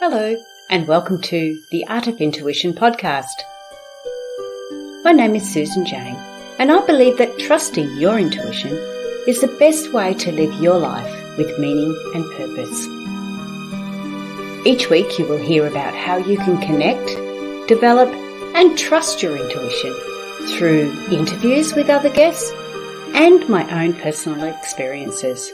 Hello, and welcome to the Art of Intuition podcast. My name is Susan Jane, and I believe that trusting your intuition is the best way to live your life with meaning and purpose. Each week you will hear about how you can connect, develop, and trust your intuition through interviews with other guests and my own personal experiences.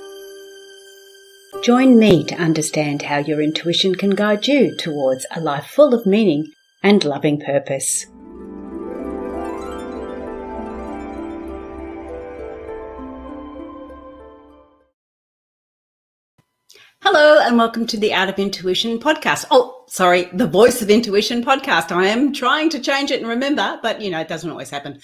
Join me to understand how your intuition can guide you towards a life full of meaning and loving purpose. Hello and welcome to the Art of Intuition podcast. The Voice of Intuition podcast. I am trying to change it and remember, but it doesn't always happen.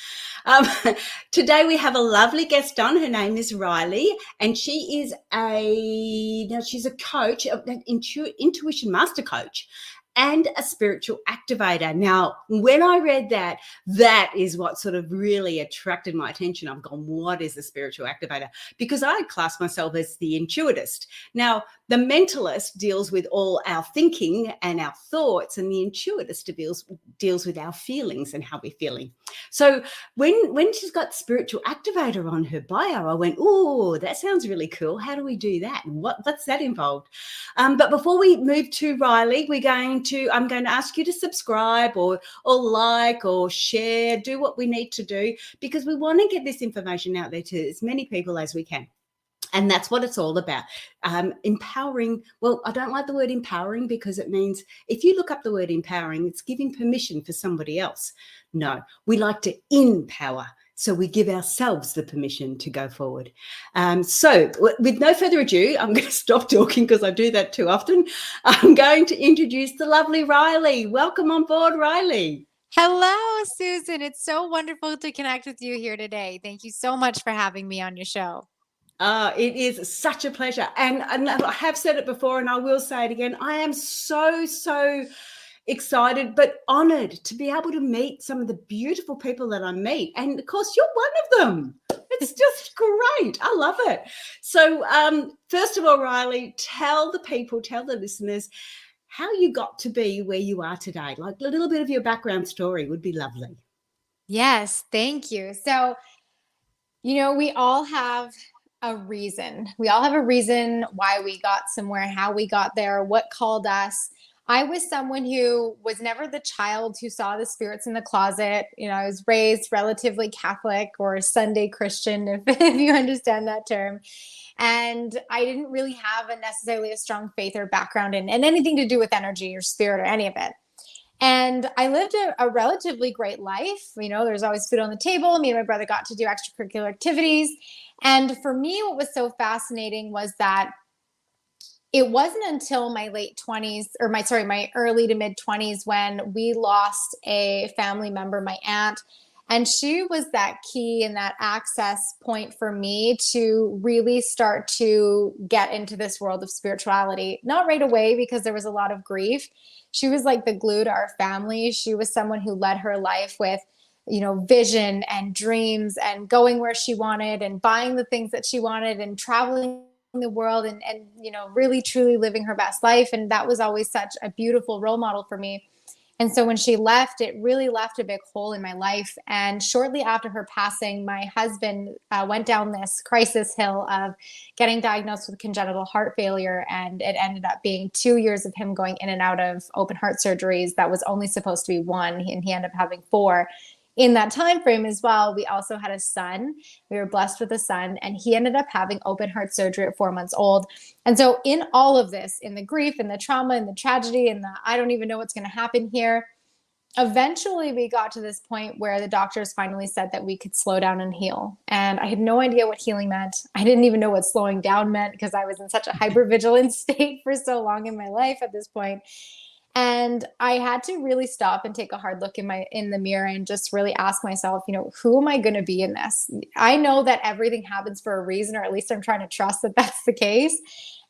Today we have a lovely guest on. Her name is Rylee, and she's a coach, an intuition master coach, and a spiritual activator. Now, when I read that is what sort of really attracted my attention. I've gone, what is a spiritual activator? Because I class myself as the intuitist. Now, the mentalist deals with all our thinking and our thoughts, and the intuitist deals with our feelings and how we're feeling. So when she's got spiritual activator on her bio, I went, oh, that sounds really cool. How do we do that? And what's that involved? But before we move to Rylee, I'm going to ask you to subscribe or like or share, do what we need to do, because we want to get this information out there to as many people as we can. And that's what it's all about. Empowering. Well, I don't like the word empowering because it means if you look up the word empowering, it's giving permission for somebody else. No, we like to empower. So we give ourselves the permission to go forward. So with no further ado, I'm going to stop talking because I do that too often. I'm going to introduce the lovely Rylee. Welcome on board, Rylee. Hello, Susan. It's so wonderful to connect with you here today. Thank you so much for having me on your show. It is such a pleasure. And I have said it before and I will say it again. I am so excited but honored to be able to meet some of the beautiful people that I meet. And of course, you're one of them. It's just great. I love it. So first of all, Rylee, tell the listeners how you got to be where you are today. Like a little bit of your background story would be lovely. Yes, thank you. So, we all have a reason. We all have a reason why we got somewhere, how we got there, what called us. I was someone who was never the child who saw the spirits in the closet. I was raised relatively Catholic or Sunday Christian, if you understand that term. And I didn't really have necessarily a strong faith or background in anything to do with energy or spirit or any of it. And I lived a relatively great life. There's always food on the table. Me and my brother got to do extracurricular activities. And for me, what was so fascinating was that it wasn't until my late 20s or my early to mid 20s when we lost a family member, my aunt. And she was that key and that access point for me to really start to get into this world of spirituality. Not right away because there was a lot of grief. She was like the glue to our family. She was someone who led her life with, vision and dreams and going where she wanted and buying the things that she wanted and traveling the world and really truly living her best life. And that was always such a beautiful role model for me. And so when she left, it really left a big hole in my life. And shortly after her passing, my husband went down this crisis hill of getting diagnosed with congenital heart failure. And it ended up being 2 years of him going in and out of open heart surgeries. That was only supposed to be one, and he ended up having 4. In that time frame as well, we also had a son. We were blessed with a son, and he ended up having open heart surgery at 4 months old. And so in all of this, in the grief and the trauma and the tragedy and the I don't even know what's going to happen here, eventually we got to this point where the doctors finally said that we could slow down and heal. And I had no idea what healing meant. I didn't even know what slowing down meant because I was in such a hypervigilant state for so long in my life at this point. And I had to really stop and take a hard look in the mirror and just really ask myself, who am I going to be in this? I know that everything happens for a reason, or at least I'm trying to trust that that's the case.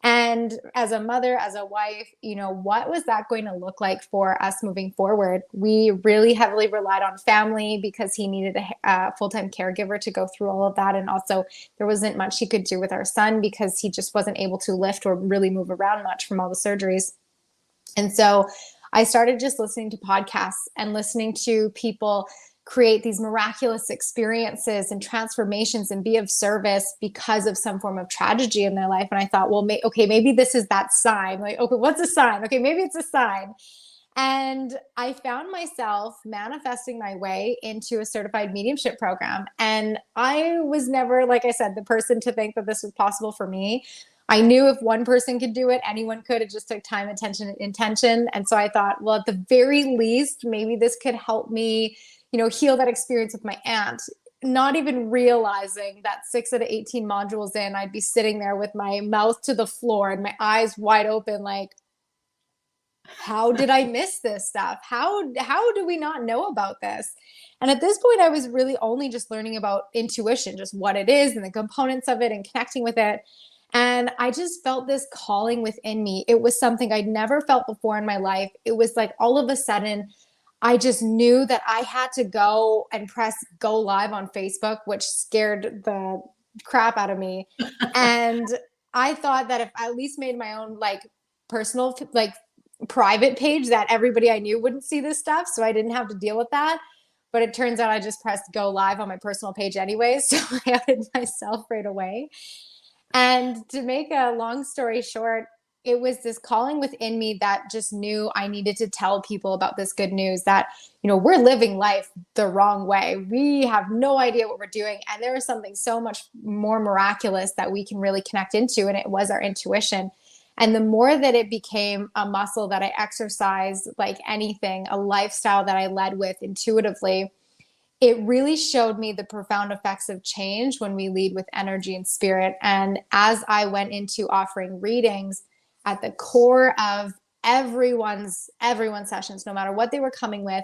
And as a mother, as a wife, what was that going to look like for us moving forward? We really heavily relied on family because he needed a full-time caregiver to go through all of that. And also there wasn't much he could do with our son because he just wasn't able to lift or really move around much from all the surgeries. And so I started just listening to podcasts and listening to people create these miraculous experiences and transformations and be of service because of some form of tragedy in their life. And I thought, well, okay, maybe this is that sign. Like, okay, what's a sign? Okay, maybe it's a sign. And I found myself manifesting my way into a certified mediumship program. And I was never, like I said, the person to think that this was possible for me. I knew if one person could do it, anyone could. It just took time, attention, and intention. And so I thought, well, at the very least, maybe this could help me, heal that experience with my aunt. Not even realizing that 6 out of 18 modules in, I'd be sitting there with my mouth to the floor and my eyes wide open, like, how did I miss this stuff? How do we not know about this? And at this point, I was really only just learning about intuition, just what it is and the components of it and connecting with it. And I just felt this calling within me. It was something I'd never felt before in my life. It was like all of a sudden, I just knew that I had to go and press go live on Facebook, which scared the crap out of me. And I thought that if I at least made my own personal private page, that everybody I knew wouldn't see this stuff, so I didn't have to deal with that. But it turns out I just pressed go live on my personal page anyways, so I outed myself right away. And to make a long story short, it was this calling within me that just knew I needed to tell people about this good news that, we're living life the wrong way. We have no idea what we're doing. And there is something so much more miraculous that we can really connect into. And it was our intuition. And the more that it became a muscle that I exercised like anything, a lifestyle that I led with intuitively, it really showed me the profound effects of change when we lead with energy and spirit. And as I went into offering readings, at the core of everyone's sessions, no matter what they were coming with,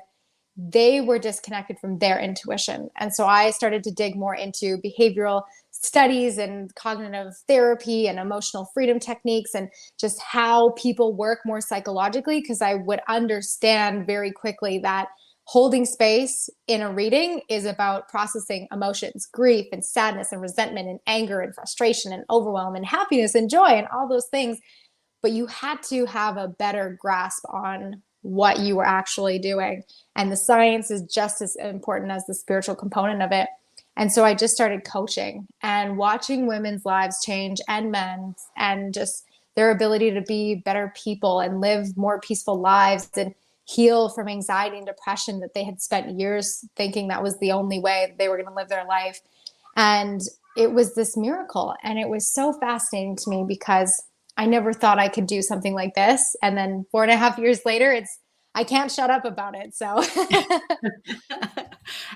they were disconnected from their intuition. And so I started to dig more into behavioral studies and cognitive therapy and emotional freedom techniques and just how people work more psychologically, because I would understand very quickly that holding space in a reading is about processing emotions, grief and sadness and resentment and anger and frustration and overwhelm and happiness and joy and all those things. But you had to have a better grasp on what you were actually doing. And the science is just as important as the spiritual component of it. And so I just started coaching and watching women's lives change and men's, and just their ability to be better people and live more peaceful lives and heal from anxiety and depression that they had spent years thinking that was the only way they were going to live their life. And it was this miracle. And it was so fascinating to me because I never thought I could do something like this. And then 4.5 years later, I can't shut up about it. So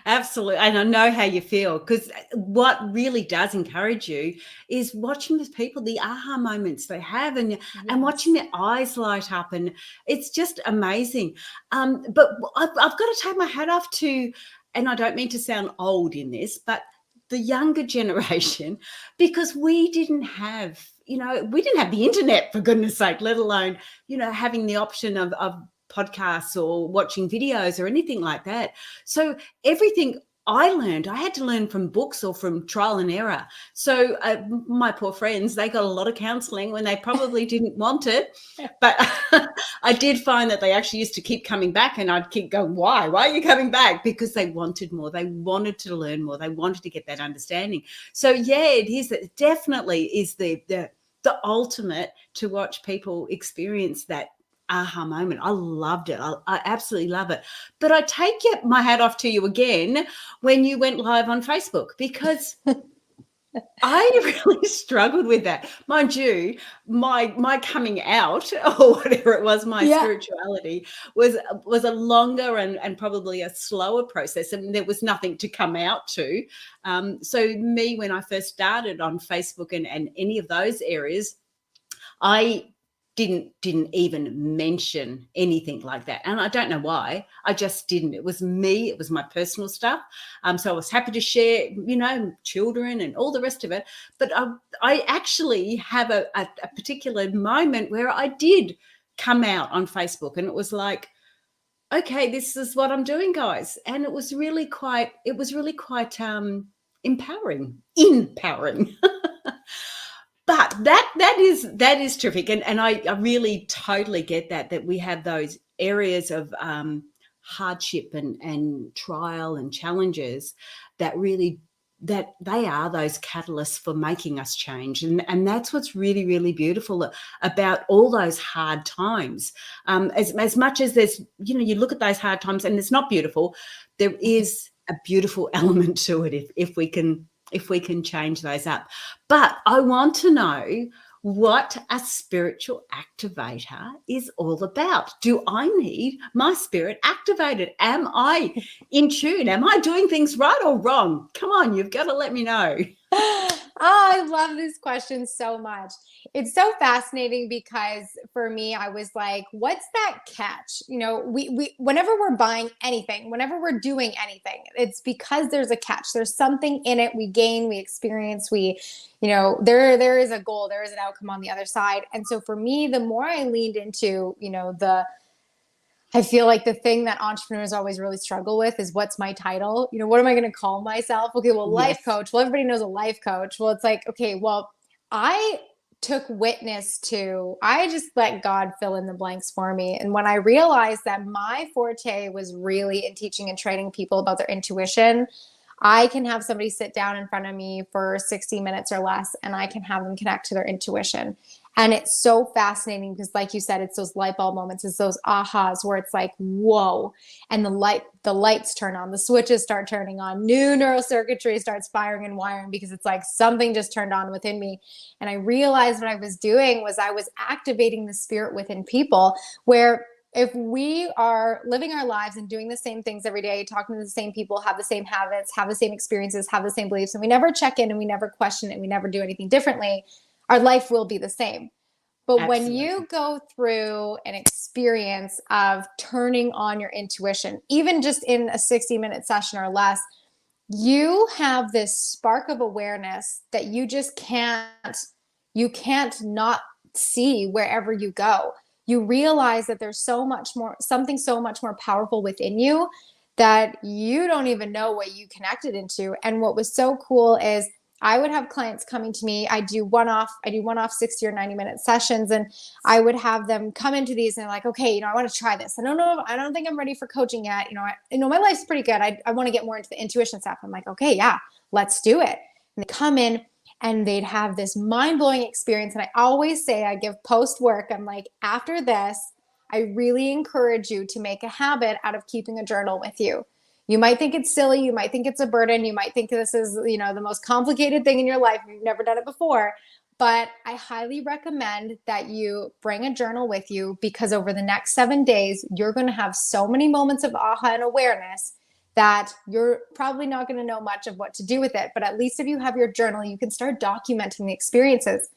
absolutely. And I know how you feel, because what really does encourage you is watching these people, the aha moments they have, and watching their eyes light up. And it's just amazing. But I've got to take my hat off to, and I don't mean to sound old in this, but the younger generation, because we didn't have the internet, for goodness sake, let alone, having the option of podcasts or watching videos or anything like that. So everything I learned, I had to learn from books or from trial and error. So my poor friends, they got a lot of counselling when they probably didn't want it. But I did find that they actually used to keep coming back, and I'd keep going, why? Why are you coming back? Because they wanted more. They wanted to learn more. They wanted to get that understanding. So, yeah, it definitely is the ultimate to watch people experience that aha moment. I loved it. I absolutely love it. But I take my hat off to you again when you went live on Facebook, because I really struggled with that. Mind you, my coming out, or whatever it was, my spirituality was a longer and probably a slower process, and there was nothing to come out to. So me, when I first started on Facebook and any of those areas, I didn't even mention anything like that. And I don't know why. I just didn't. It was me. It was my personal stuff. So I was happy to share, children and all the rest of it. But I actually have a particular moment where I did come out on Facebook, and it was like, okay, this is what I'm doing, guys. And it was really quite empowering. But that is terrific, and I really totally get that we have those areas of hardship and trial and challenges that really, that they are those catalysts for making us change, and that's what's really, really beautiful about all those hard times. As much as there's, you look at those hard times and it's not beautiful, there is a beautiful element to it if we can change those up. But I want to know what a spiritual activator is all about. Do I need my spirit activated? Am I in tune? Am I doing things right or wrong? Come on, you've got to let me know. Oh, I love this question so much. It's so fascinating because for me, I was like, what's that catch? We whenever we're buying anything, whenever we're doing anything, it's because there's a catch. There's something in it we gain, we experience, there is a goal, there is an outcome on the other side. And so for me, the more I leaned into, I feel like the thing that entrepreneurs always really struggle with is, what's my title? What am I going to call myself? Okay, well, life coach. Well, everybody knows a life coach. Well, it's like, okay, well, I just let God fill in the blanks for me. And when I realized that my forte was really in teaching and training people about their intuition, I can have somebody sit down in front of me for 60 minutes or less, and I can have them connect to their intuition. And it's so fascinating because, like you said, it's those light bulb moments, it's those ahas where it's like, whoa, and the lights turn on, the switches start turning on, new neurocircuitry starts firing and wiring, because it's like something just turned on within me. And I realized what I was doing was I was activating the spirit within people, where if we are living our lives and doing the same things every day, talking to the same people, have the same habits, have the same experiences, have the same beliefs, and we never check in and we never question it and we never do anything differently, our life will be the same. But Absolutely. when you go through an experience of turning on your intuition, even just in a 60-minute session or less, you have this spark of awareness that you can't not see wherever you go. You realize that there's something so much more powerful within you that you don't even know what you connected into. And what was so cool is I would have clients coming to me. I do one-off 60 or 90-minute sessions, and I would have them come into these and they're like, okay, I want to try this. I don't think I'm ready for coaching yet. My life's pretty good. I want to get more into the intuition stuff. I'm like, okay, yeah, let's do it. And they come in and they'd have this mind-blowing experience. And I always say, I give post-work, I'm like, after this, I really encourage you to make a habit out of keeping a journal with you. You might think it's silly. You might think it's a burden. You might think this is, the most complicated thing in your life. You've never done it before. But I highly recommend that you bring a journal with you, because over the next 7 days, you're going to have so many moments of aha and awareness that you're probably not going to know much of what to do with it. But at least if you have your journal, you can start documenting the experiences.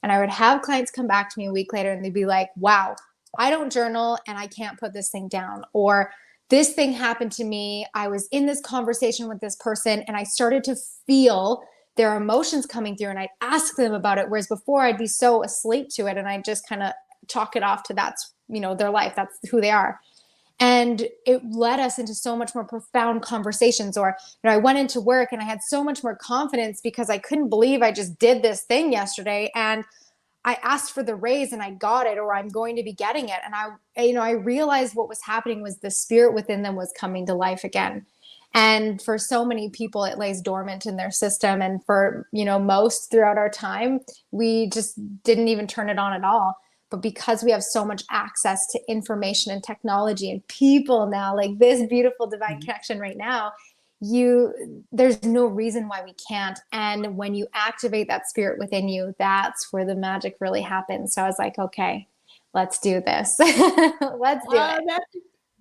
And I would have clients come back to me a week later and they'd be like, wow, I don't journal and I can't put this thing down. Or this thing happened to me. I was in this conversation with this person and I started to feel their emotions coming through, and I'd ask them about it. Whereas before I'd be so asleep to it and I just kind of chalk it off to that's, their life. That's who they are. And it led us into so much more profound conversations. Or, I went into work and I had so much more confidence because I couldn't believe I just did this thing yesterday. And I asked for the raise and I got it, or I'm going to be getting it. And I realized what was happening was the spirit within them was coming to life again. And for so many people, it lays dormant in their system. And for, most throughout our time, we just didn't even turn it on at all. But because we have so much access to information and technology and people now, like this beautiful divine connection right now, there's no reason why we can't. And when you activate that spirit within you, that's where the magic really happens. So I was like, okay, let's do this. Let's do it.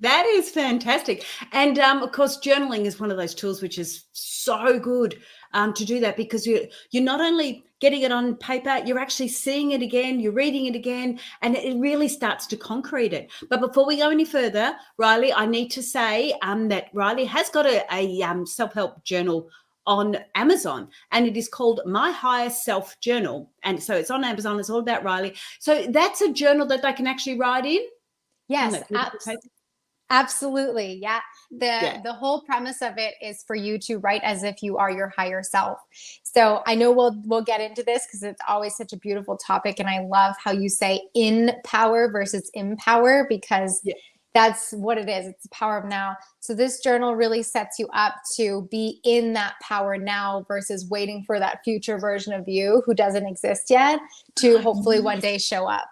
That is fantastic. And of course, journaling is one of those tools which is so good to do that, because you're not only getting it on paper, you're actually seeing it again, you're reading it again, and it really starts to concrete it. But before we go any further, Rylee, I need to say that Rylee has got a self-help journal on Amazon, and it is called My Higher Self Journal. And so it's on Amazon. It's all about Rylee. So that's a journal that they can actually write in? Yes, Absolutely. Yeah. Yeah. The whole premise of it is for you to write as if you are your higher self. So I know we'll get into this because it's always such a beautiful topic. And I love how you say in power versus empower, because Yeah. that's what it is. It's the power of now. So this journal really sets you up to be in that power now versus waiting for that future version of you who doesn't exist yet to hopefully one day show up.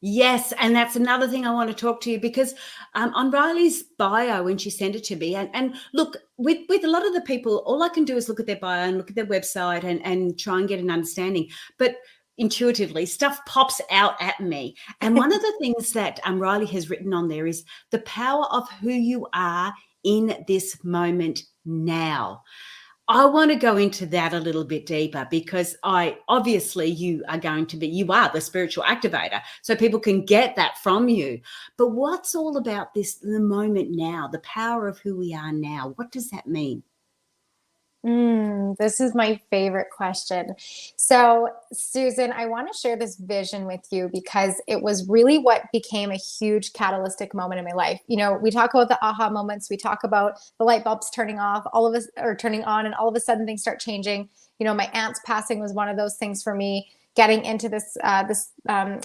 Yes, and that's another thing I want to talk to you because on Riley's bio when she sent it to me, and look, with a lot of the people, all I can do is look at their bio and look at their website and try and get an understanding. But intuitively, stuff pops out at me. And one of the things that Riley has written on there is the power of who you are in this moment now. I want to go into that a little bit deeper because you are the spiritual activator. So people can get that from you. But what's all about the moment now, the power of who we are now? What does that mean? This is my favorite question. So, Susan, I want to share this vision with you because it was really what became a huge catalytic moment in my life. You know, we talk about the aha moments, we talk about the light bulbs turning off, all of us or turning on, and all of a sudden things start changing. You know, my aunt's passing was one of those things for me. Getting into this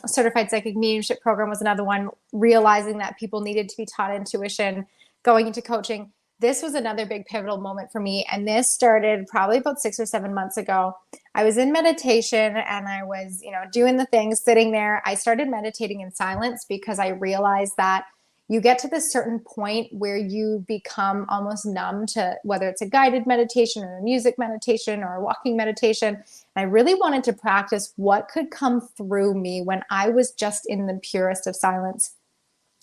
certified psychic mediumship program was another one. Realizing that people needed to be taught intuition, going into coaching, this was another big pivotal moment for me. And this started probably about 6 or 7 months ago. I was in meditation and I was, doing the things, sitting there. I started meditating in silence because I realized that you get to this certain point where you become almost numb to whether it's a guided meditation or a music meditation or a walking meditation. And I really wanted to practice what could come through me when I was just in the purest of silence.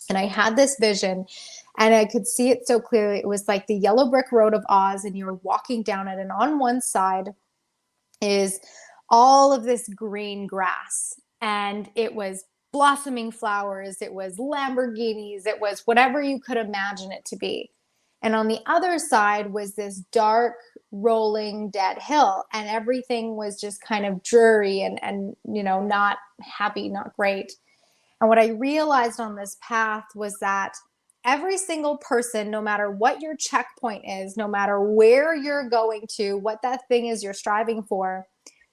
And I had this vision and I could see it so clearly. It was like the yellow brick road of Oz, and you were walking down it. And on one side is all of this green grass, and it was blossoming flowers. It was Lamborghinis. It was whatever you could imagine it to be. And on the other side was this dark, rolling, dead hill. And everything was just kind of dreary and not happy, not great. And what I realized on this path was that every single person, no matter what your checkpoint is, no matter where you're going to, what that thing is you're striving for,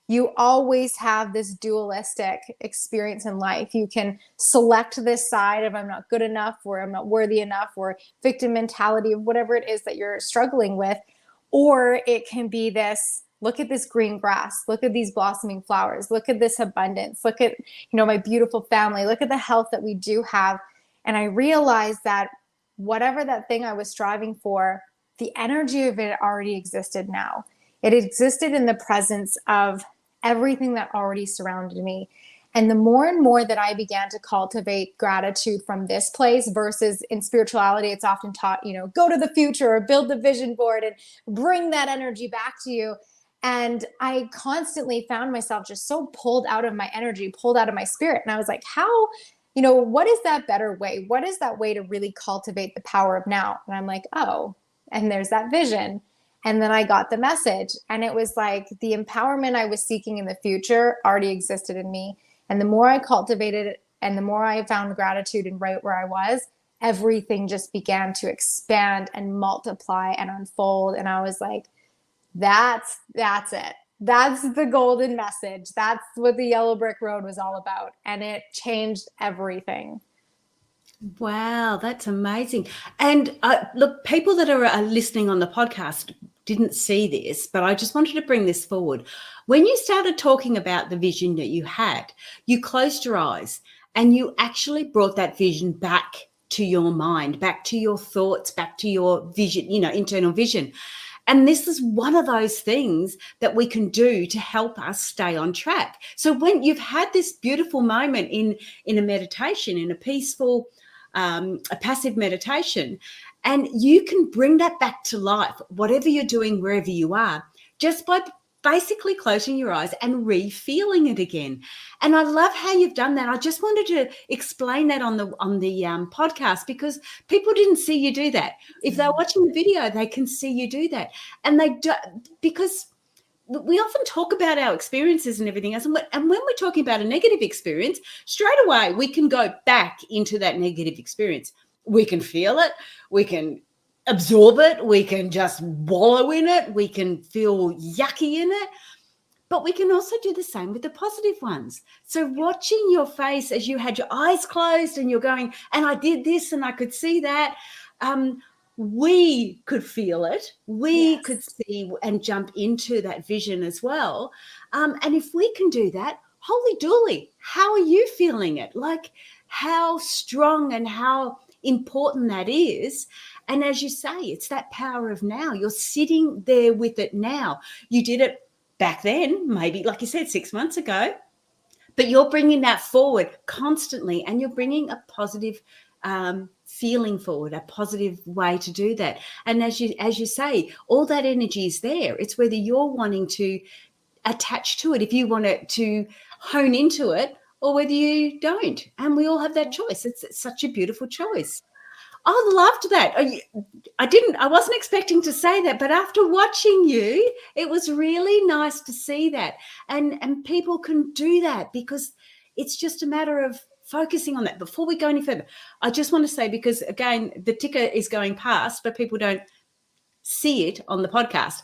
you always have this dualistic experience in life. You can select this side of I'm not good enough, or I'm not worthy enough, or victim mentality of whatever it is that you're struggling with. Or it can be this, look at this green grass, look at these blossoming flowers, look at this abundance, look at, my beautiful family, look at the health that we do have. And I realized that whatever that thing I was striving for, the energy of it already existed now. It existed in the presence of everything that already surrounded me. And the more and more that I began to cultivate gratitude from this place versus in spirituality, it's often taught, go to the future or build the vision board and bring that energy back to you. And I constantly found myself just so pulled out of my energy, pulled out of my spirit. And I was like, how, what is that better way? What is that way to really cultivate the power of now? And I'm like, oh, and there's that vision. And then I got the message. And it was like the empowerment I was seeking in the future already existed in me. And the more I cultivated it and the more I found gratitude and right where I was, everything just began to expand and multiply and unfold. And I was like, that's it. That's the golden message. That's what the yellow brick road was all about. And it changed everything. Wow, that's amazing. And look, people that are listening on the podcast didn't see this, but I just wanted to bring this forward. When you started talking about the vision that you had, you closed your eyes and you actually brought that vision back to your mind, back to your thoughts, back to your vision, internal vision. And this is one of those things that we can do to help us stay on track. So when you've had this beautiful moment in a meditation, in a peaceful, a passive meditation, and you can bring that back to life, whatever you're doing, wherever you are, just by basically closing your eyes and re-feeling it again. And I love how you've done that. I just wanted to explain that on the podcast because people didn't see you do that. If they're watching the video, they can see you do that. And they do, because we often talk about our experiences and everything else. And when we're talking about a negative experience, straight away we can go back into that negative experience. We can feel it. We can absorb it. We can just wallow in it. We can feel yucky in it. But we can also do the same with the positive ones. So watching your face as you had your eyes closed and you're going, and I did this and I could see that. We could feel it. We could see and jump into that vision as well. And if we can do that, holy dooly, how are you feeling it? Like how strong and how important that is. And as you say, it's that power of now. You're sitting there with it now. You did it back then, maybe, like you said, 6 months ago, but you're bringing that forward constantly, and you're bringing a positive feeling forward, a positive way to do that. And as you say, all that energy is there. It's whether you're wanting to attach to it, if you want to hone into it, or whether you don't. And we all have that choice. It's such a beautiful choice. I loved that. I wasn't expecting to say that, but after watching you, it was really nice to see that. And people can do that because it's just a matter of focusing on that. Before we go any further, I just want to say, because again, the ticker is going past, but people don't see it on the podcast.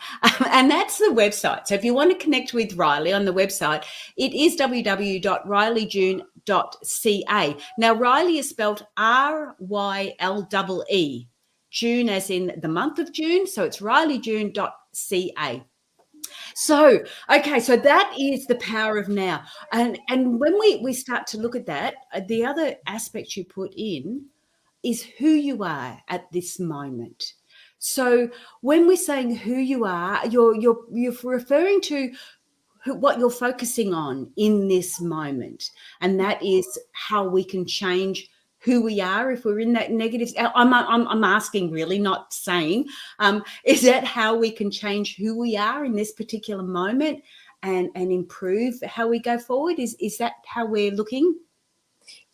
And that's the website. So if you want to connect with Rylee on the website, it is www.ryleejune.ca. Now, Rylee is spelled RYLEE, June as in the month of June. So it's ryleejune.ca. So, okay, so that is the power of now. And when we start to look at that, the other aspect you put in is who you are at this moment. So when we're saying who you are, you're referring to what you're focusing on in this moment, and that is how we can change who we are if we're in that negative. I'm asking, really, not saying. Is that how we can change who we are in this particular moment and improve how we go forward? Is that how we're looking?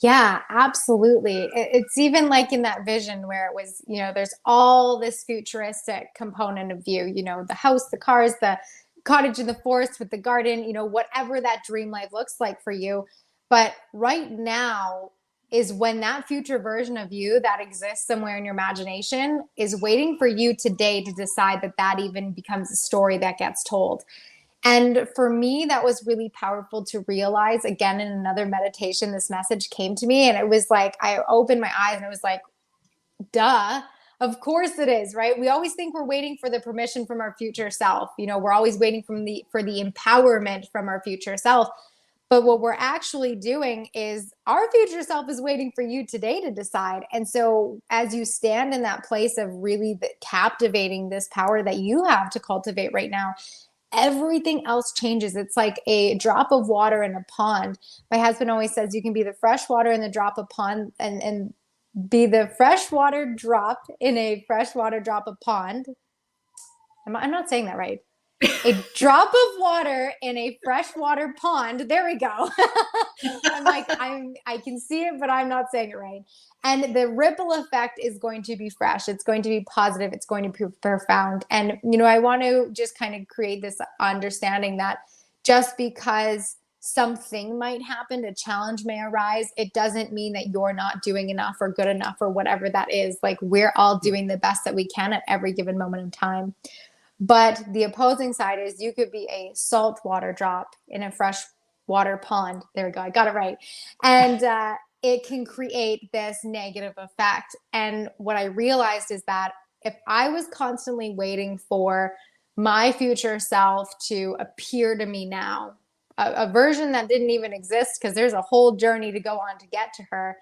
Yeah, absolutely. It's even like in that vision where it was, there's all this futuristic component of you, the house, the cars, the cottage in the forest with the garden, whatever that dream life looks like for you. But right now is when that future version of you that exists somewhere in your imagination is waiting for you today to decide that even becomes a story that gets told. And for me, that was really powerful to realize. Again, in another meditation, this message came to me, and it was like, I opened my eyes and it was like, duh, of course it is, right? We always think we're waiting for the permission from our future self. We're always waiting for the empowerment from our future self. But what we're actually doing is our future self is waiting for you today to decide. And so as you stand in that place of really captivating this power that you have to cultivate right now, everything else changes. It's like a drop of water in a pond. My husband always says you can be the fresh water in the drop of pond and be the freshwater drop in a freshwater drop of pond. I'm not saying that right. A drop of water in a freshwater pond. There we go. I'm like, I can see it, but I'm not saying it right. And the ripple effect is going to be fresh. It's going to be positive. It's going to be profound. And, I want to just kind of create this understanding that just because something might happen, a challenge may arise, it doesn't mean that you're not doing enough or good enough or whatever that is. Like, we're all doing the best that we can at every given moment in time. But the opposing side is you could be a saltwater drop in a freshwater pond. There we go. I got it right. And it can create this negative effect. And what I realized is that if I was constantly waiting for my future self to appear to me now, a version that didn't even exist, because there's a whole journey to go on to get to her,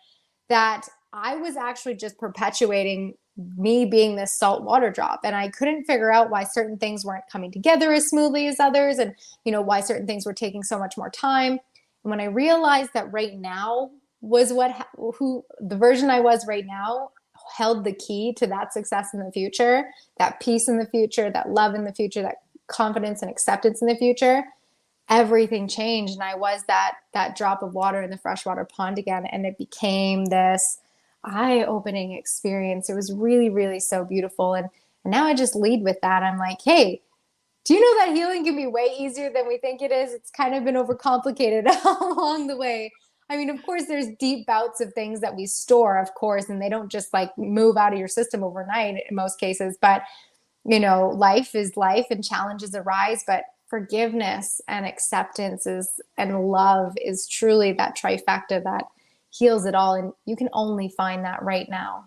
that I was actually just perpetuating me being this salt water drop. And I couldn't figure out why certain things weren't coming together as smoothly as others, and why certain things were taking so much more time. And when I realized that right now was who the version I was right now held the key to that success in the future, that peace in the future, that love in the future, that confidence and acceptance in the future, everything changed. And I was that drop of water in the freshwater pond again. And it became this eye-opening experience. It was really, really so beautiful. And now I just lead with that. I'm like, hey, do you know that healing can be way easier than we think it is? It's kind of been overcomplicated along the way. I mean, of course, there's deep bouts of things that we store, of course, and they don't just like move out of your system overnight in most cases. But, life is life and challenges arise. But forgiveness and acceptance and love is truly that trifecta that heals it all. And you can only find that right now.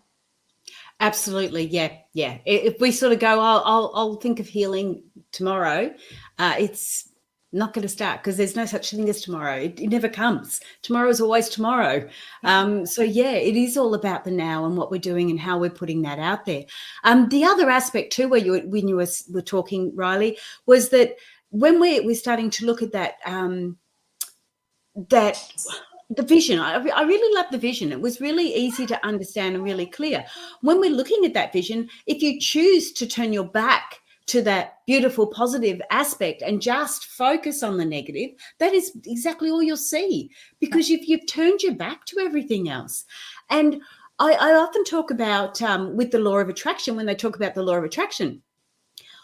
Absolutely. Yeah. Yeah. If we sort of go, I'll think of healing tomorrow, it's not going to start, because there's no such thing as tomorrow. It never comes. Tomorrow is always tomorrow. So yeah, it is all about the now and what we're doing and how we're putting that out there. The other aspect too, when you were talking, Rylee, was that when we're starting to look at that, the vision, I really love the vision. It was really easy to understand and really clear. When we're looking at that vision, if you choose to turn your back to that beautiful positive aspect and just focus on the negative, that is exactly all you'll see, because you've turned your back to everything else. And I often talk about with the law of attraction, when they talk about the law of attraction,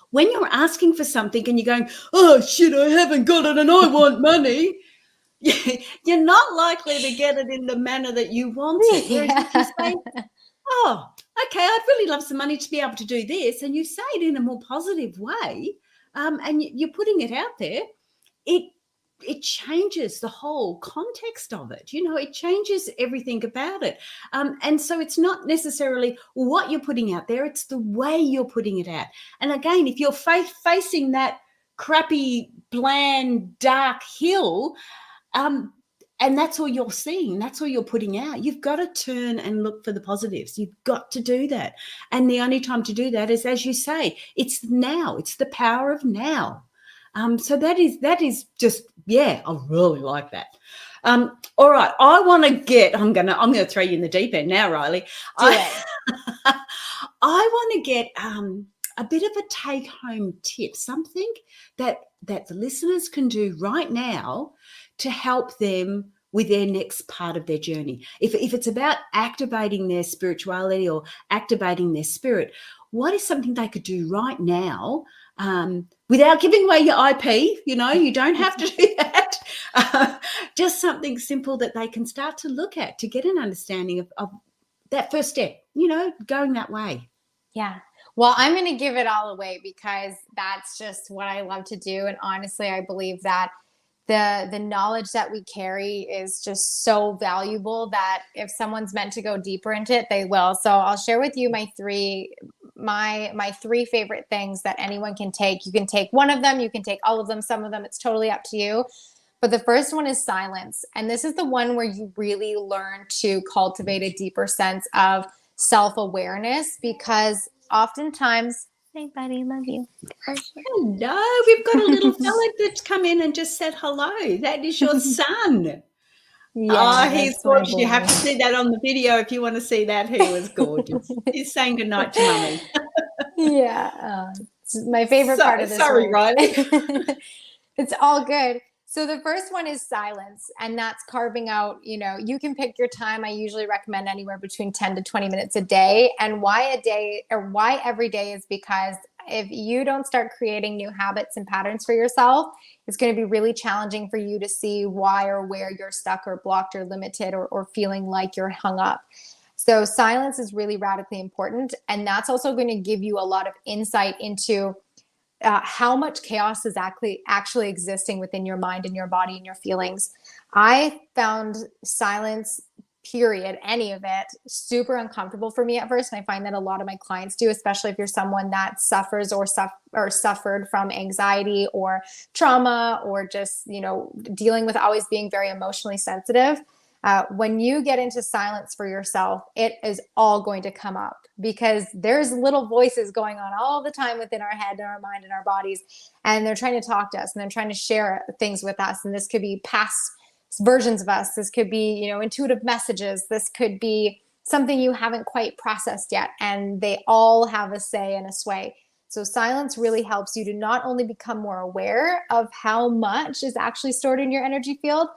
when you're asking for something and you're going, oh shit, I haven't got it and I want money, you're not likely to get it in the manner that you want it. Whereas if you say, oh, okay, I'd really love some money to be able to do this, and you say it in a more positive way, and you're putting it out there, it changes the whole context of it. It changes everything about it. And so it's not necessarily what you're putting out there, it's the way you're putting it out. And again, if you're facing that crappy, bland, dark hill, and that's all you're seeing, that's all you're putting out, you've got to turn and look for the positives. You've got to do that. And the only time to do that is, as you say, it's now. It's the power of now. So that is just, yeah, I really like that. All right, I'm gonna throw you in the deep end now, Rylee. I want to get a bit of a take-home tip, something that the listeners can do right now to help them with their next part of their journey. If it's about activating their spirituality or activating their spirit, what is something they could do right now without giving away your IP? You don't have to do that. Just something simple that they can start to look at to get an understanding of that first step, going that way. Yeah. Well, I'm going to give it all away because that's just what I love to do. And honestly, I believe that the knowledge that we carry is just so valuable that if someone's meant to go deeper into it, they will. So I'll share with you my three favorite things that anyone can take. You can take one of them, you can take all of them, some of them, it's totally up to you. But the first one is silence. And this is the one where you really learn to cultivate a deeper sense of self-awareness, because oftentimes, hey buddy, love you. Hello, we've got a little fella that's come in and just said hello. That is your son. Yeah, he's gorgeous. You have to see that on the video if you want to see that. He was gorgeous. He's saying goodnight to mummy. Yeah, it's my favorite part of this. Sorry, Rylee. It's all good. So the first one is silence, and that's carving out, you can pick your time. I usually recommend anywhere between 10 to 20 minutes a day. And why a day, or why every day, is because if you don't start creating new habits and patterns for yourself, it's going to be really challenging for you to see why or where you're stuck or blocked or limited or feeling like you're hung up. So silence is really radically important. And that's also going to give you a lot of insight into how much chaos is actually existing within your mind and your body and your feelings. I found silence, period, any of it, super uncomfortable for me at first. And I find that a lot of my clients do, especially if you're someone that suffers or suffered from anxiety or trauma, or just, dealing with always being very emotionally sensitive. When you get into silence for yourself, it is all going to come up, because there's little voices going on all the time within our head and our mind and our bodies. And they're trying to talk to us, and they're trying to share things with us. And this could be past versions of us. This could be, intuitive messages. This could be something you haven't quite processed yet. And they all have a say and a sway. So silence really helps you to not only become more aware of how much is actually stored in your energy field,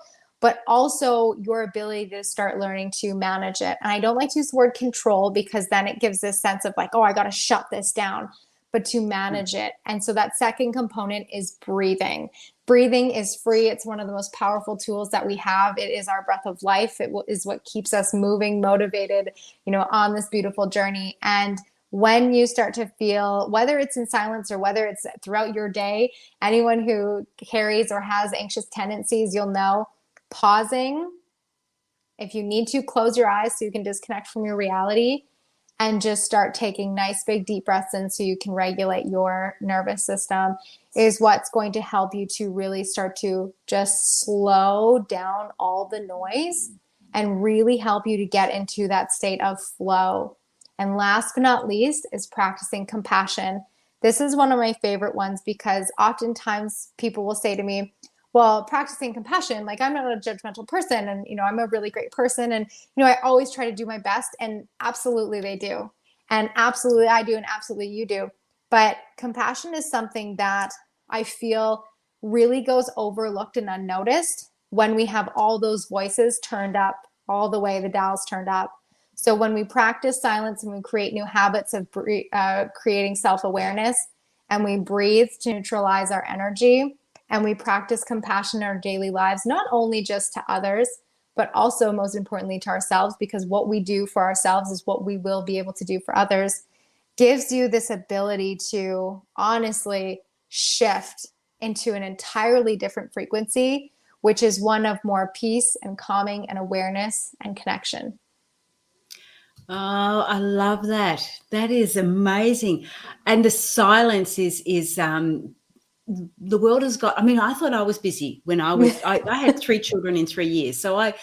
but also your ability to start learning to manage it. And I don't like to use the word control, because then it gives this sense of like, oh, I got to shut this down. but to manage it. And so that second component is breathing. Breathing is free. It's one of the most powerful tools that we have. It is our breath of life. It is what keeps us moving, motivated, on this beautiful journey. And when you start to feel, whether it's in silence or whether it's throughout your day, anyone who carries or has anxious tendencies, you'll know pausing. If you need to, close your eyes so you can disconnect from your reality and just start taking nice big deep breaths in so you can regulate your nervous system is what's going to help you to really start to just slow down all the noise and really help you to get into that state of flow. And last but not least is practicing compassion. This is one of my favorite ones because oftentimes people will say to me, well, practicing compassion, like I'm not a judgmental person and, I'm a really great person. And, I always try to do my best, and absolutely they do. And absolutely I do. And absolutely you do. But compassion is something that I feel really goes overlooked and unnoticed when we have all those voices turned up all the way, the dials turned up. So when we practice silence and we create new habits of creating self-awareness, and we breathe to neutralize our energy, and we practice compassion in our daily lives, not only just to others, but also most importantly to ourselves, because what we do for ourselves is what we will be able to do for others, gives you this ability to honestly shift into an entirely different frequency, which is one of more peace and calming and awareness and connection. Oh, I love that. That is amazing. And the silence is the world has got, I thought I was busy when I had 3 children in 3 years. So I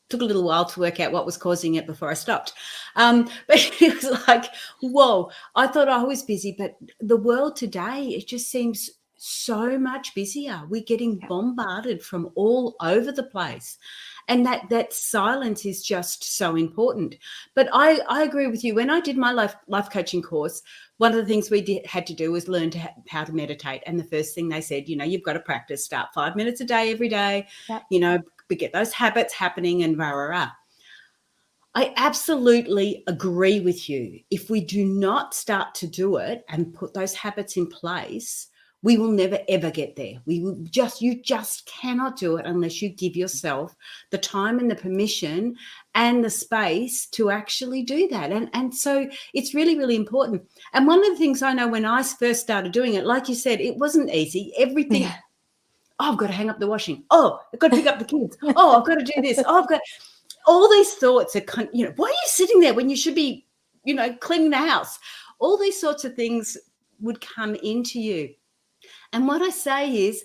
took a little while to work out what was causing it before I stopped. But it was like, whoa, I thought I was busy, but the world today, it just seems so much busier. We're getting bombarded from all over the place. And that silence is just so important. But I agree with you. When I did my life coaching course, one of the things we had to do was learn how to meditate. And the first thing they said, you've got to practice, start 5 minutes a day every day, we get those habits happening and rah, rah, rah. I absolutely agree with you. If we do not start to do it and put those habits in place, we will never, ever get there. You just cannot do it unless you give yourself the time and the permission and the space to actually do that. And so it's really, really important. And one of the things I know when I first started doing it, like you said, it wasn't easy. Everything, oh, I've got to hang up the washing. Oh, I've got to pick up the kids. Oh, I've got to do this. Oh, I've got all these thoughts are, why are you sitting there when you should be, cleaning the house? All these sorts of things would come into you. And what I say is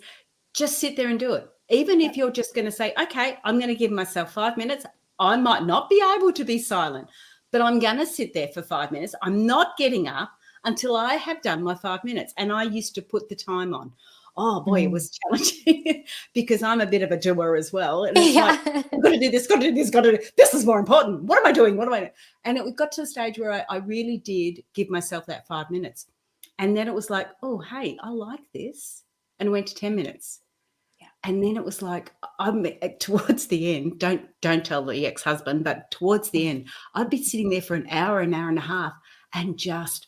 just sit there and do it. Even if you're just going to say, okay, I'm going to give myself 5 minutes. I might not be able to be silent, but I'm going to sit there for 5 minutes. I'm not getting up until I have done my 5 minutes. And I used to put the time on. Oh, boy, it was challenging because I'm a bit of a doer as well. And it's like, I've got to do this, got to do this, got to do this is more important. What am I doing? What am I doing? And it got to the stage where I really did give myself that 5 minutes. And then it was like, oh, hey, I like this. And it went to 10 minutes. Yeah. And then it was like, I'm towards the end, don't tell the ex-husband, but towards the end, I'd be sitting there for an hour and a half and just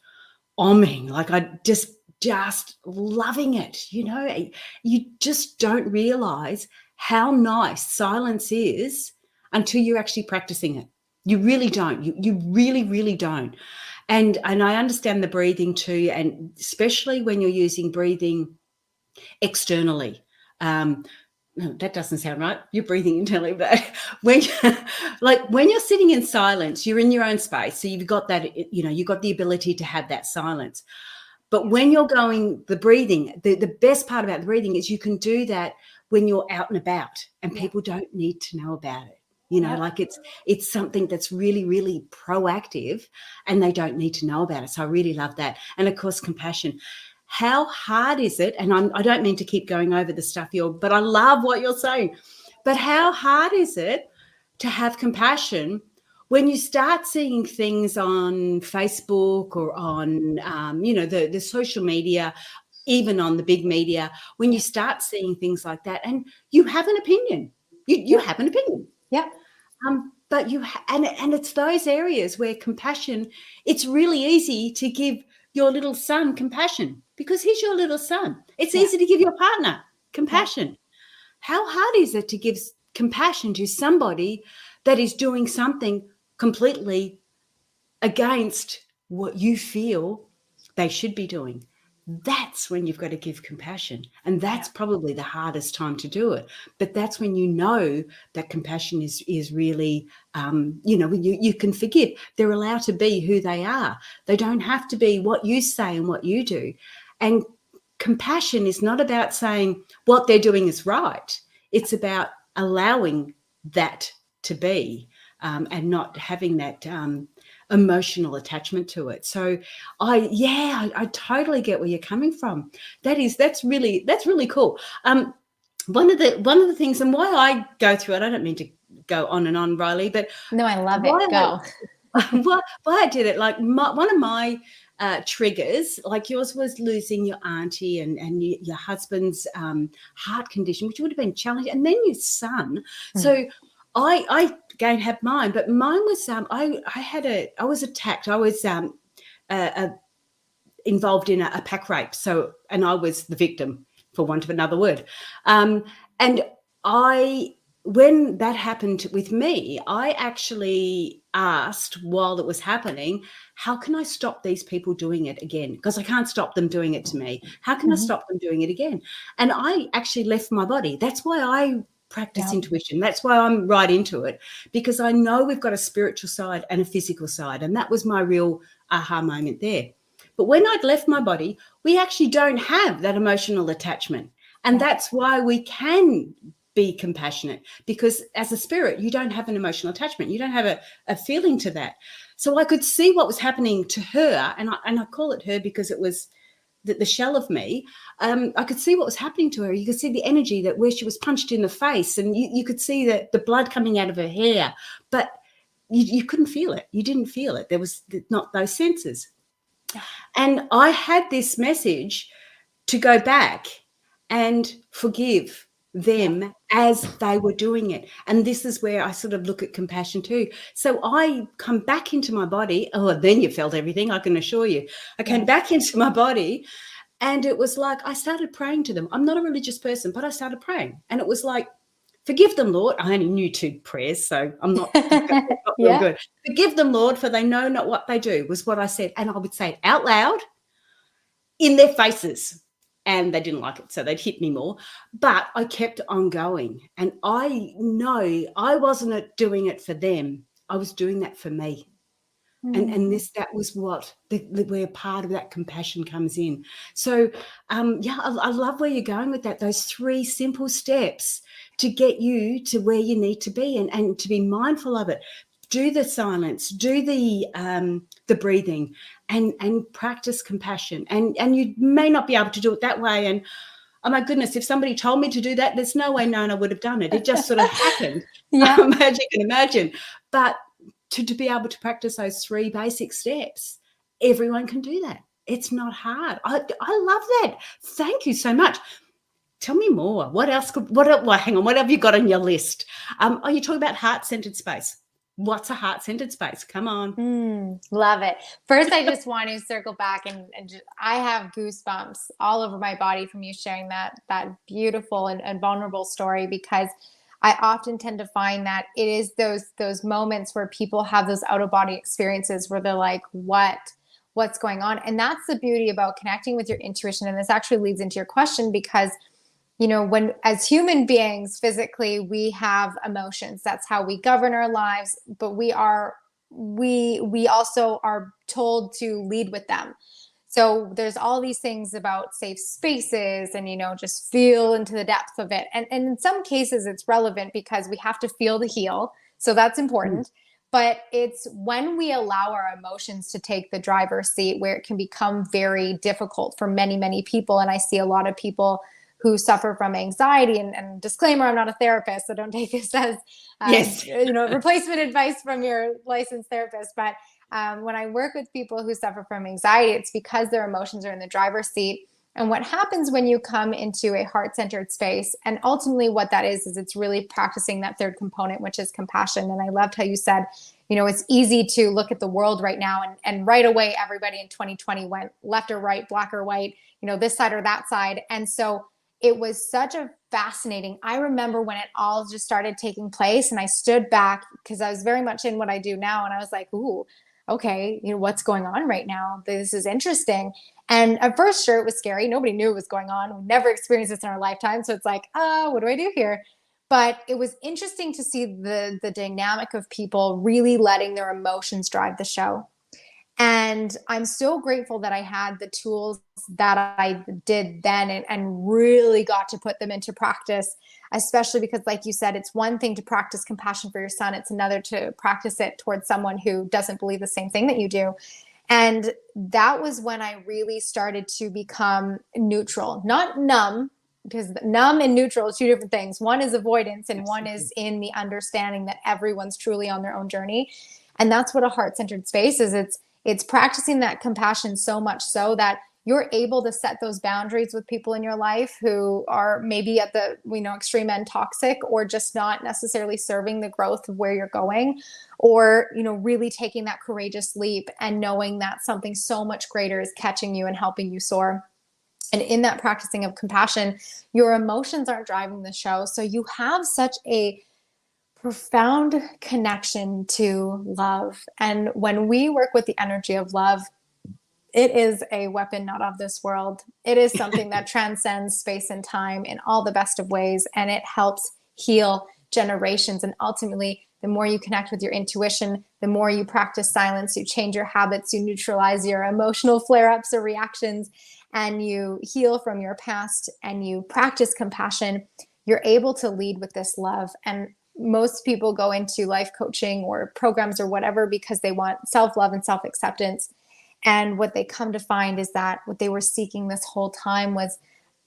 like I just loving it. You just don't realize how nice silence is until you're actually practicing it. You really don't. You really, really don't. And I understand the breathing too, and especially when you're using breathing externally. No, that doesn't sound right. You're breathing internally, but when you're sitting in silence, you're in your own space. So you've got that, you've got the ability to have that silence. But when you're going, the breathing, the best part about the breathing is you can do that when you're out and about and people don't need to know about it. Like it's something that's really, really proactive and they don't need to know about it. So I really love that. And of course, compassion. How hard is it? And I don't mean to keep going over the stuff but I love what you're saying. But how hard is it to have compassion when you start seeing things on Facebook or on, the social media, even on the big media, when you start seeing things like that and you have an opinion, you have an opinion. Yeah. But and it's those areas where compassion, it's really easy to give your little son compassion because he's your little son. It's Yeah. easy to give your partner compassion. How hard is it to give compassion to somebody that is doing something completely against what you feel they should be doing? That's when you've got to give compassion. And that's probably the hardest time to do it. But that's when you know that compassion is really, when you can forgive. They're allowed to be who they are. They don't have to be what you say and what you do. And compassion is not about saying what they're doing is right. It's about allowing that to be and not having that emotional attachment to it. So I totally get where you're coming from. That's really cool. One of the things, and why I go through it, I don't mean to go on and on, Rylee, but No, I love it. Go. why I did it, like one of my triggers, like yours was losing your auntie and your husband's heart condition, which would have been challenging, and then your son. So I again have mine, but mine was I was attacked. I was involved in a pack rape, and I was the victim, for want of another word. And when that happened with me, I actually asked while it was happening, how can I stop these people doing it again? Because I can't stop them doing it to me. How can I stop them doing it again? And I actually left my body. That's why I practice intuition. That's why I'm right into it, because I know we've got a spiritual side and a physical side. And that was my real aha moment there. But when I'd left my body, we actually don't have that emotional attachment. And that's why we can be compassionate, because as a spirit, you don't have an emotional attachment. You don't have a feeling to that. So I could see what was happening to her. And I call it her because it was the shell of me. I could see what was happening to her. You could see the energy that where she was punched in the face, and you could see the blood coming out of her hair, but you couldn't feel it. You didn't feel it. There was not those senses. And I had this message to go back and forgive them as they were doing it. And this is where I sort of look at compassion too. So I come back into my body. Oh, then you felt everything, I can assure you. I came back into my body, and it was like I started praying to them. I'm not a religious person, but I started praying. And it was like, forgive them, Lord. I only knew 2 prayers, so I'm not real good. Forgive them, Lord, for they know not what they do, was what I said. And I would say it out loud in their faces. And they didn't like it, so they'd hit me more. But I kept on going. And I know I wasn't doing it for them. I was doing that for me. And that was what where part of that compassion comes in. So, I love where you're going with that. Those 3 simple steps to get you to where you need to be, and to be mindful of it. Do the silence, do the breathing, and practice compassion. And you may not be able to do it that way. And oh my goodness, if somebody told me to do that, there's no way known I would have done it. It just sort of happened. As you can imagine. But to be able to practice those 3 basic steps, everyone can do that. It's not hard. I love that. Thank you so much. Tell me more. What else? Hang on. What have you got on your list? You talking about heart-centered space. What's a heart-centered space? Come on. Love it. First, I just want to circle back and I have goosebumps all over my body from you sharing that beautiful and vulnerable story, because I often tend to find that it is those moments where people have those out-of-body experiences where they're like, what's going on? And that's the beauty about connecting with your intuition. And this actually leads into your question, because when as human beings, physically, we have emotions. That's how we govern our lives, but we also are told to lead with them. So there's all these things about safe spaces and, just feel into the depth of it. And in some cases it's relevant because we have to feel to heal. So that's important. But it's when we allow our emotions to take the driver's seat where it can become very difficult for many, many people. And I see a lot of people who suffer from anxiety, and disclaimer, I'm not a therapist, so don't take this as replacement advice from your licensed therapist. But when I work with people who suffer from anxiety, it's because their emotions are in the driver's seat. And what happens when you come into a heart-centered space, and ultimately what that is it's really practicing that third component, which is compassion. And I loved how you said, it's easy to look at the world right now and right away, everybody in 2020 went left or right, black or white, this side or that side. And so it was such a fascinating, I remember when it all just started taking place and I stood back because I was very much in what I do now. And I was like, ooh, okay, what's going on right now? This is interesting. And at first, sure, it was scary. Nobody knew what was going on. We never experienced this in our lifetime. So it's like, what do I do here? But it was interesting to see the dynamic of people really letting their emotions drive the show. And I'm so grateful that I had the tools that I did then and really got to put them into practice, especially because, like you said, it's one thing to practice compassion for your son. It's another to practice it towards someone who doesn't believe the same thing that you do. And that was when I really started to become neutral, not numb, because numb and neutral is two different things. One is avoidance and one is in the understanding that everyone's truly on their own journey. And that's what a heart-centered space is. It's practicing that compassion so much so that you're able to set those boundaries with people in your life who are maybe at the extreme end toxic, or just not necessarily serving the growth of where you're going, or really taking that courageous leap and knowing that something so much greater is catching you and helping you soar. And in that practicing of compassion, your emotions aren't driving the show. So you have such a profound connection to love. And when we work with the energy of love, it is a weapon not of this world. It is something that transcends space and time in all the best of ways. And it helps heal generations. And ultimately, the more you connect with your intuition, the more you practice silence, you change your habits, you neutralize your emotional flare-ups or reactions, and you heal from your past and you practice compassion, you're able to lead with this love. And most people go into life coaching or programs or whatever because they want self-love and self-acceptance. And what they come to find is that what they were seeking this whole time was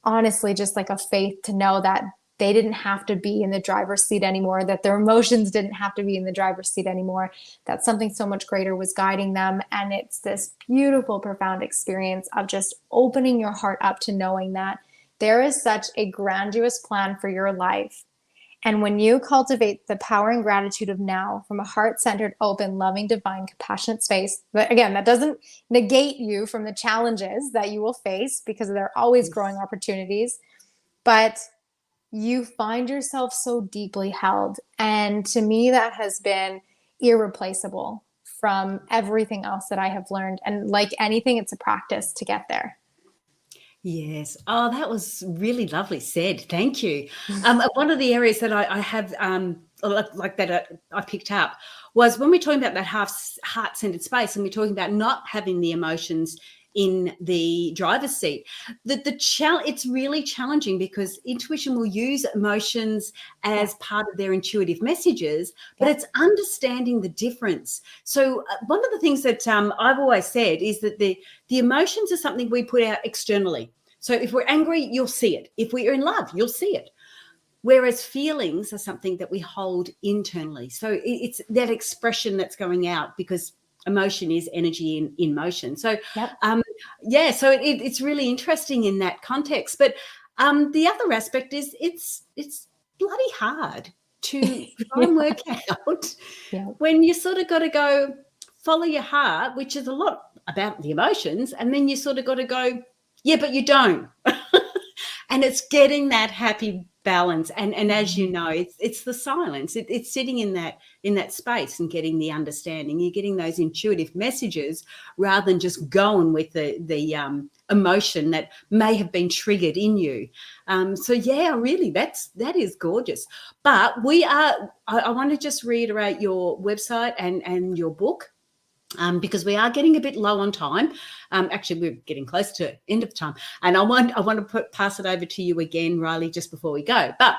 honestly just like a faith to know that they didn't have to be in the driver's seat anymore, that their emotions didn't have to be in the driver's seat anymore, that something so much greater was guiding them. And it's this beautiful, profound experience of just opening your heart up to knowing that there is such a grandiose plan for your life. And when you cultivate the power and gratitude of now from a heart-centered, open, loving, divine, compassionate space, but again, that doesn't negate you from the challenges that you will face because there are always growing opportunities, but you find yourself so deeply held. And to me, that has been irreplaceable from everything else that I have learned. And like anything, it's a practice to get there. Yes. Oh, that was really lovely said. Thank you. One of the areas that I have like that I picked up was when we're talking about that heart-centered space, and we're talking about not having the emotions in the driver's seat. It's really challenging because intuition will use emotions as part of their intuitive messages, but it's understanding the difference. So one of the things that I've always said is that the emotions are something we put out externally. So if we're angry, you'll see it. If we're in love, you'll see it. Whereas feelings are something that we hold internally. So it's that expression that's going out because emotion is energy in motion. So, so it's really interesting in that context. But the other aspect is it's bloody hard to try and work out when you sort of got to go follow your heart, which is a lot about the emotions, and then you sort of got to go, yeah, but you don't. And it's getting that happy balance. And as you know, it's the silence. It's sitting in that space and getting the understanding. You're getting those intuitive messages rather than just going with the emotion that may have been triggered in you. Really, that is gorgeous. But I want to just reiterate your website and your book. Because we are getting a bit low on time. Actually, we're getting close to end of time. And I want to pass it over to you again, Rylee, just before we go. But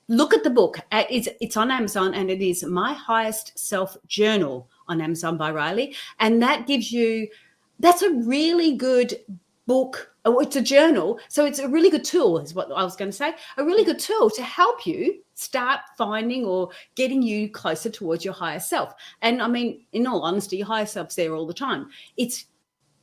look at the book. It's on Amazon, and it is My Highest Self Journal on Amazon by Rylee. And that's a really good book. Oh, it's a journal. So it's a really good tool is what I was going to say. A really good tool to help you start finding or getting you closer towards your higher self. And I mean, in all honesty, your higher self's there all the time. It's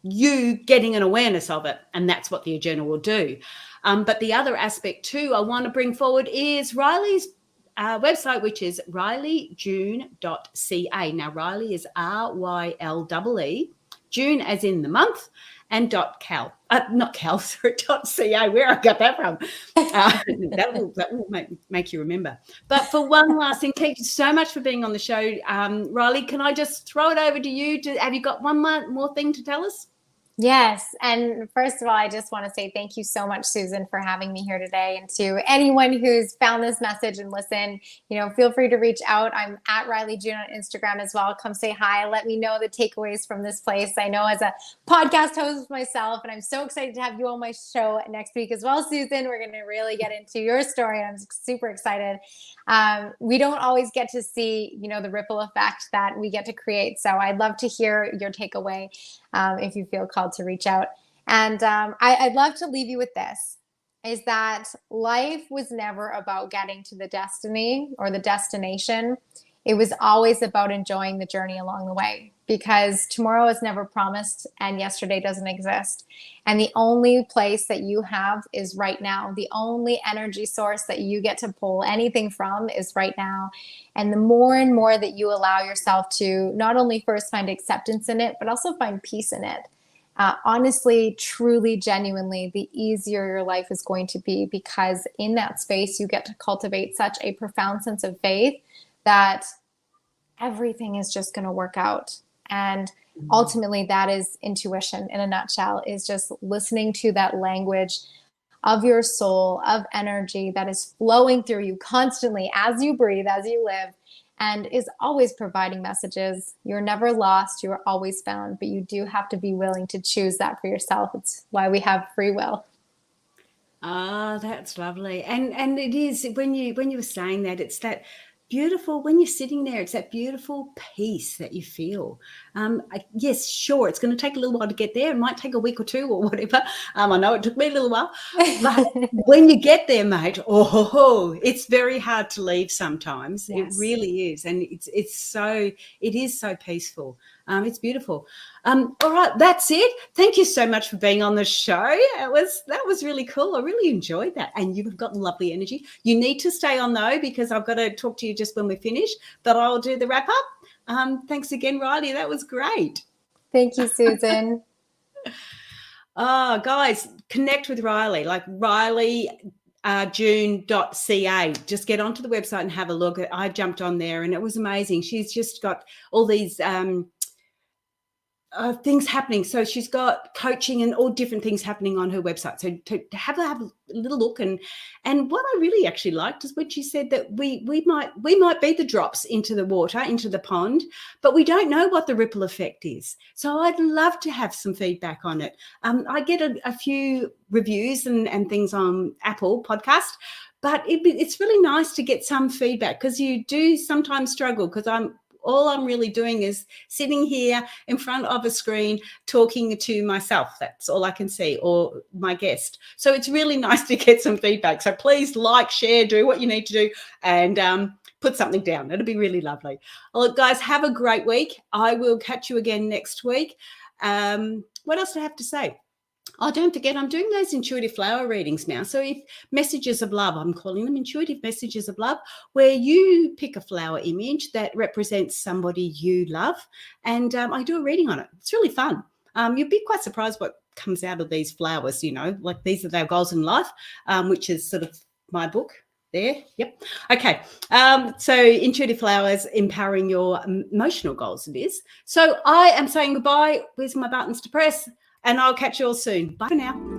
you getting an awareness of it, and that's what the journal will do. But the other aspect too I want to bring forward is Rylee's website, which is ryleejune.ca. Now, Rylee is RYLEE, June as in the month, and .cal, not cal, sorry, .ca, where I got that from. That will make you remember. But for one last thing, thank you so much for being on the show. Rylee, can I just throw it over to you? Have you got one more thing to tell us? Yes. And first of all, I just want to say thank you so much, Susan, for having me here today. And to anyone who's found this message and listened, feel free to reach out. I'm at Rylee June on Instagram as well. Come say hi. Let me know the takeaways from this place. I know as a podcast host myself, and I'm so excited to have you on my show next week as well, Susan. We're going to really get into your story. And I'm super excited. We don't always get to see, the ripple effect that we get to create. So I'd love to hear your takeaway. If you feel called to reach out. And I'd love to leave you with this, is that life was never about getting to the destiny or the destination. It was always about enjoying the journey along the way, because tomorrow is never promised and yesterday doesn't exist. And the only place that you have is right now. The only energy source that you get to pull anything from is right now. And the more and more that you allow yourself to not only first find acceptance in it, but also find peace in it, honestly, truly, genuinely, the easier your life is going to be, because in that space, you get to cultivate such a profound sense of faith that everything is just going to work out. And ultimately, that is intuition in a nutshell, is just listening to that language of your soul, of energy that is flowing through you constantly as you breathe, as you live, and is always providing messages. You're never lost. You are always found, but you do have to be willing to choose that for yourself. It's why we have free will. Ah, that's lovely. And it is, when you were saying that, it's that beautiful, when you're sitting there, it's that beautiful peace that you feel. Yes, sure, it's going to take a little while to get there. It might take a week or two or whatever. I know it took me a little while. But when you get there, mate, it's very hard to leave sometimes. Yes. It really is. And it is so peaceful. It's beautiful. All right, that's it. Thank you so much for being on the show. That was really cool. I really enjoyed that. And you've got lovely energy. You need to stay on though, because I've got to talk to you just when we finish, but I'll do the wrap up. Thanks again, Rylee. That was great. Thank you, Susan. Guys, connect with Rylee, like ryleejune.ca. Just get onto the website and have a look. I jumped on there and it was amazing. She's just got all these things happening. So she's got coaching and all different things happening on her website. So to have a little look, and what I really actually liked is when she said that we might be the drops into the water, into the pond, but we don't know what the ripple effect is. So I'd love to have some feedback on it. I get a few reviews and things on Apple Podcast, but it's really nice to get some feedback, because you do sometimes struggle, because all I'm really doing is sitting here in front of a screen talking to myself. That's all I can see, or my guest. So it's really nice to get some feedback. So please like, share, do what you need to do, and put something down. It'll be really lovely. Well, guys, have a great week. I will catch you again next week. What else do I have to say? Oh, don't forget, I'm doing those intuitive flower readings now. So if messages of love, I'm calling them intuitive messages of love, where you pick a flower image that represents somebody you love, and I do a reading on it. It's really fun. You'd be quite surprised what comes out of these flowers, like these are their goals in life, which is sort of my book there. Yep. Okay. So intuitive flowers, empowering your emotional goals, it is. So I am saying goodbye. Where's my buttons to press? And I'll catch you all soon. Bye for now.